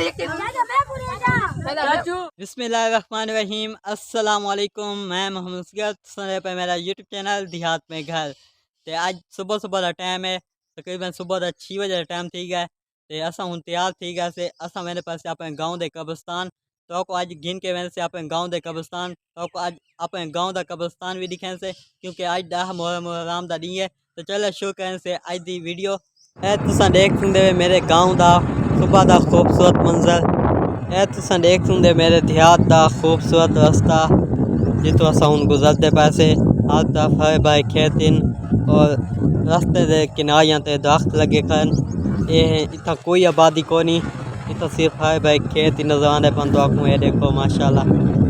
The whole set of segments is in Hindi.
बिस्मिल्लाहिर्रहमानिर्रहीम अस्सलाम वालेकुम। मैं मोहम्मद असगर पे मेरा यूट्यूब चैनल देहात में घर। तो आज सुबह सुबह का टाइम है, तकरीबन सुबह का 6 बजे का टाइम थी गया। तो असा हूँ तैयार थी गया से असा मेरे पास अपने गाँव के कब्रस्तान तो को आज गिन के मेरे से अपने गाँव के कब्रस्तान तो को आज अपने गाँव का कब्रस्तान भी दिखे से, क्योंकि आज डाह मुहर्रम का दी है। तो चलो शुरू करें से आज की वीडियो है। तुसा देख सकते मेरे गाँव का सुबह का खूबसूरत मंजर है। तुसा देख सकते मेरे देहात का खूबसूरत रास्ता जितो असा हूँ गुजरते पैसे हर तरफ हरे भरे खेतिन और रास्ते के किनारियां ते दरख्त लगे खन। ये इतना कोई आबादी को नहीं, इतना सिर्फ हरे भरे खेत ही नजर आने पन। तो ये देखो माशाल्लाह,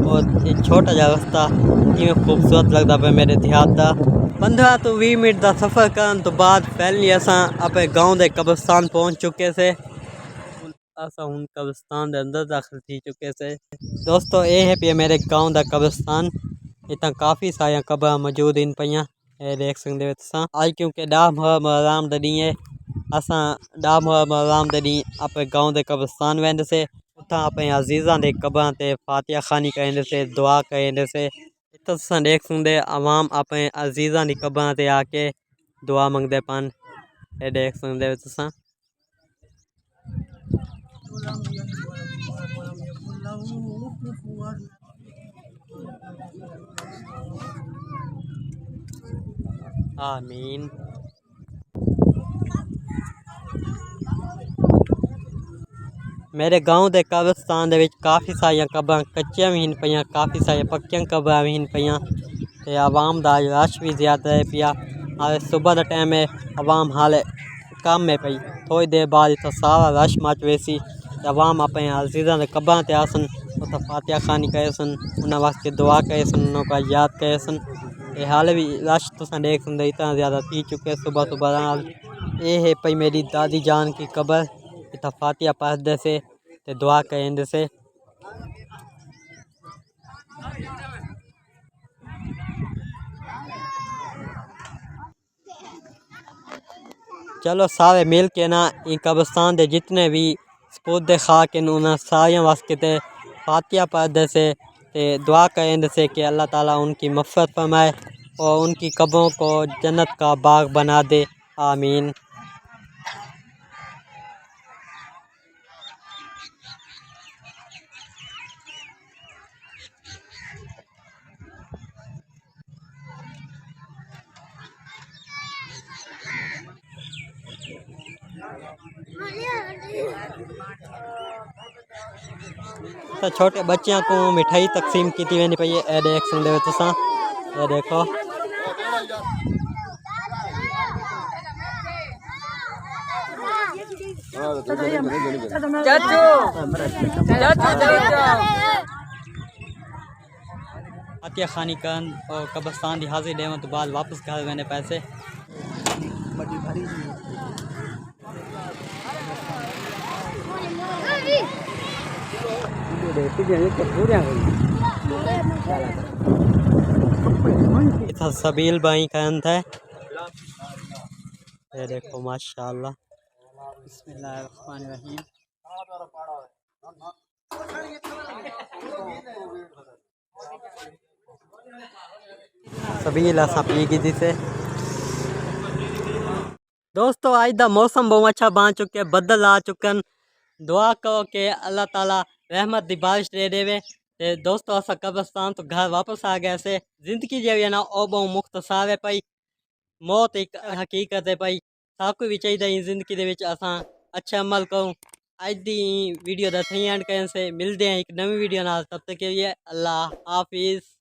और ये छोटा जा रास्ता किमें खूबसूरत लगता पे मेरे देहात का। 15 तो 20 मिनट का सफ़र करने तो बाद फैली असा अपने गाँव के कब्रस्तान पहुँच चुके से। असा हूँ कब्रस्तान के अंदर दाखिल थी चुके से। दोस्तों ये है पे मेरे गाँव का कब्रस्तान। इतना काफ़ी सारिया कब्र मौजूद इन पईया देख सकते हो तुसा। आज क्योंकि डाह मुहर्रम का दी है, असा डाह मुहर्रम के दी अपने गाँव के कब्रस्तान वेंदे से उतना अपने अजीज़ा के कब्र ते फातिहा खानी करेंदे से, दुआ करेंदे से। इतना तुसा देख सकते आवाम अपने अजीज़ा की कब्र ते आके दुआ मंगते पन। ये देख सकते हो तुसा। आमीन। मेरे गाँव के कब्रस्तान काफ़ी सारिया कब्र कच्चियां भी पईयां, काफ़ी सारिया पक्कियां कब्र भी पईयां। ते आवाम का रश भी ज़्यादा है पिया। हाले सुबह का टाइम है, आवाम हाले कम है पई। थोड़ी देर बाद इतना सारा रश मच वैसी। आवाम अपने अजीज़ा के कब्र ते आसन, उतना फातिहा खानी करे सन, उन्होंने वास्ते दुआ करे सन, उन्होंने याद करे सन। हाले भी रश तुसा देख सकते इतना ज़्यादा थी चुके सुबह सुबह। ये है पई मेरी दादी जान की कब्र, इतना फातिहा पढ़ते से ते दुआ करेंदे से। चलो सारे मिल के ना इन कब्रस्तान के जितने भी सपूत खाक इन उन्हें सारिया वास्ते ते फातिहा पढ़ते से ते दुआ करेंदे से कि अल्लाह ताला उनकी मफ़रत फरमाए और उनकी कब्रों को जन्नत का बाग बना दे। आमीन। तो छोटे बच्चों को मिठाई तकसीम की वेंदी पई है। ए देख सकते हो तुसा, ये देखो। फातिहा खानी कन और कब्रस्तान की हाजिर देवन तो बाद वापस घर मैंने पैसे। इतना सबील बाई का अंत है। ये देखो माशाल्लाह। बिस्मिल्लाहिर्रहमानिर्रहीम। सबील असा पी गई से। दोस्तों आज का मौसम बहुत अच्छा बन चुके, बदल आ चुकन। दुआ करो कि अल्लाह ताला रहमत की बारिश दे देवे। ते दोस्तों असा कब्रस्तान तो घर वापस आ गया से। जिंदगी जी है ना ओ बहुत मुख्तसार है पई, मौत एक हकीकत है पई। साकू भी चाहिए जिंदगी दे विच असा अच्छे अमल करूँ। आज दी वीडियो दा थी एंड करें से मिलते हैं एक नवी वीडियो नाल। तब तक के लिए अल्लाह हाफिज़।